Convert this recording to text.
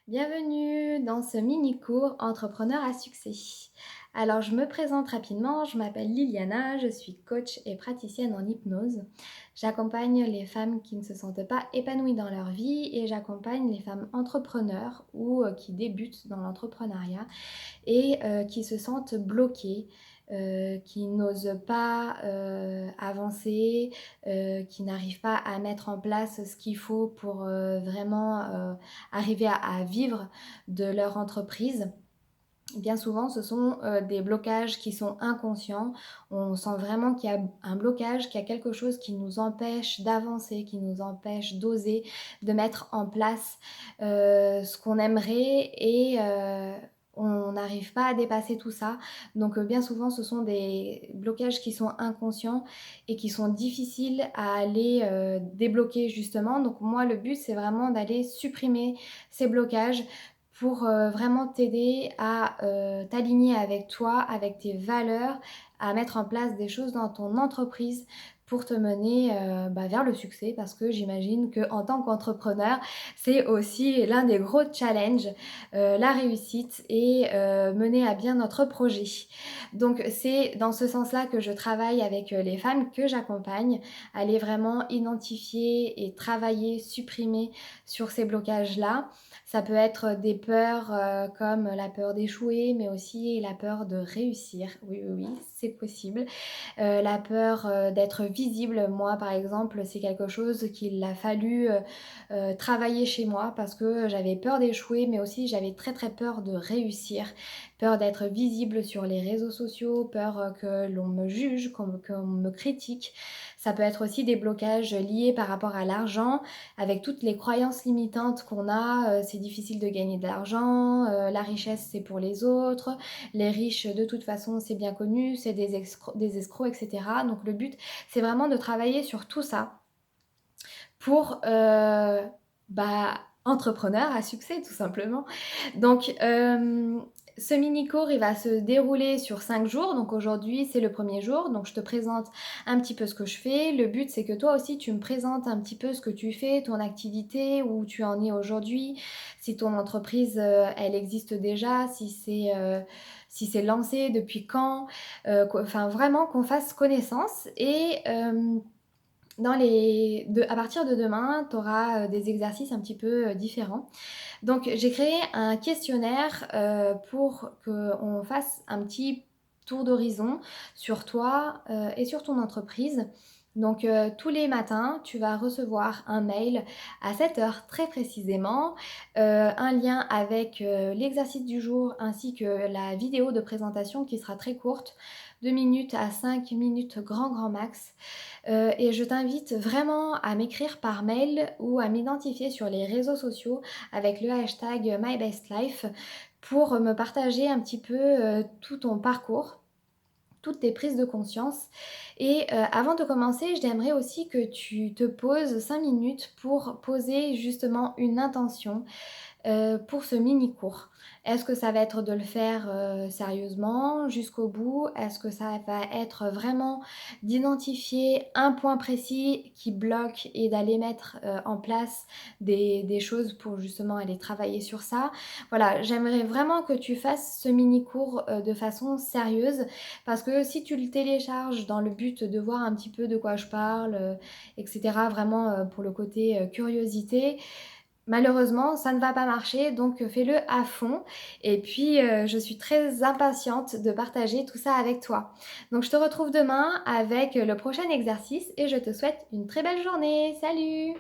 Bienvenue dans ce mini-cours Entrepreneur à succès. Alors, je me présente rapidement, je m'appelle Liliana, je suis coach et praticienne en hypnose. J'accompagne les femmes qui ne se sentent pas épanouies dans leur vie et j'accompagne les femmes entrepreneurs ou qui débutent dans l'entrepreneuriat et qui se sentent bloquées, qui n'osent pas avancer, qui n'arrivent pas à mettre en place ce qu'il faut pour vraiment arriver à vivre de leur entreprise. Bien souvent, ce sont des blocages qui sont inconscients. On sent vraiment qu'il y a un blocage, qu'il y a quelque chose qui nous empêche d'avancer, qui nous empêche d'oser, de mettre en place ce qu'on aimerait et on n'arrive pas à dépasser tout ça. Donc bien souvent, ce sont des blocages qui sont inconscients et qui sont difficiles à aller débloquer justement. Donc moi, le but, c'est vraiment d'aller supprimer ces blocages pour vraiment t'aider à t'aligner avec toi, avec tes valeurs, à mettre en place des choses dans ton entreprise pour te mener vers le succès parce que j'imagine qu'en tant qu'entrepreneur, c'est aussi l'un des gros challenges, la réussite et mener à bien notre projet. Donc c'est dans ce sens-là que je travaille avec les femmes que j'accompagne, aller vraiment identifier et travailler, supprimer sur ces blocages-là. Ça peut être des peurs comme la peur d'échouer, mais aussi la peur de réussir. Oui, oui, oui, c'est possible. La peur d'être visible, moi par exemple, c'est quelque chose qu'il a fallu travailler chez moi parce que j'avais peur d'échouer, mais aussi j'avais très très peur de réussir. Peur d'être visible sur les réseaux sociaux, peur que l'on me juge, qu'on me critique. Ça peut être aussi des blocages liés par rapport à l'argent, avec toutes les croyances limitantes qu'on a, c'est difficile de gagner de l'argent, la richesse c'est pour les autres, les riches de toute façon c'est bien connu, c'est des escrocs, etc. Donc le but c'est vraiment de travailler sur tout ça pour entrepreneur à succès tout simplement. Donc ce mini-cours, il va se dérouler sur 5 jours. Donc aujourd'hui, c'est le premier jour. Donc je te présente un petit peu ce que je fais. Le but, c'est que toi aussi, tu me présentes un petit peu ce que tu fais, ton activité, où tu en es aujourd'hui, si ton entreprise, elle existe déjà, si c'est lancé, depuis quand. Enfin, vraiment qu'on fasse connaissance. Et à partir de demain, tu auras des exercices un petit peu différents. Donc j'ai créé un questionnaire pour qu'on fasse un petit tour d'horizon sur toi et sur ton entreprise. Donc tous les matins, tu vas recevoir un mail à 7 heures très précisément, un lien avec l'exercice du jour ainsi que la vidéo de présentation qui sera très courte, 2 minutes à 5 minutes grand max. Et je t'invite vraiment à m'écrire par mail ou à m'identifier sur les réseaux sociaux avec le hashtag MyBestLife pour me partager un petit peu tout ton parcours, toutes tes prises de conscience. Et avant de commencer, j'aimerais aussi que tu te poses 5 minutes pour poser justement une intention pour ce mini-cours. Est-ce que ça va être de le faire sérieusement jusqu'au bout? Est-ce que ça va être vraiment d'identifier un point précis qui bloque et d'aller mettre en place des choses pour justement aller travailler sur ça? Voilà, j'aimerais vraiment que tu fasses ce mini-cours de façon sérieuse parce que si tu le télécharges dans le but de voir un petit peu de quoi je parle, etc., vraiment pour le côté curiosité, malheureusement, ça ne va pas marcher, donc fais-le à fond. Et puis, je suis très impatiente de partager tout ça avec toi. Donc, je te retrouve demain avec le prochain exercice et je te souhaite une très belle journée. Salut!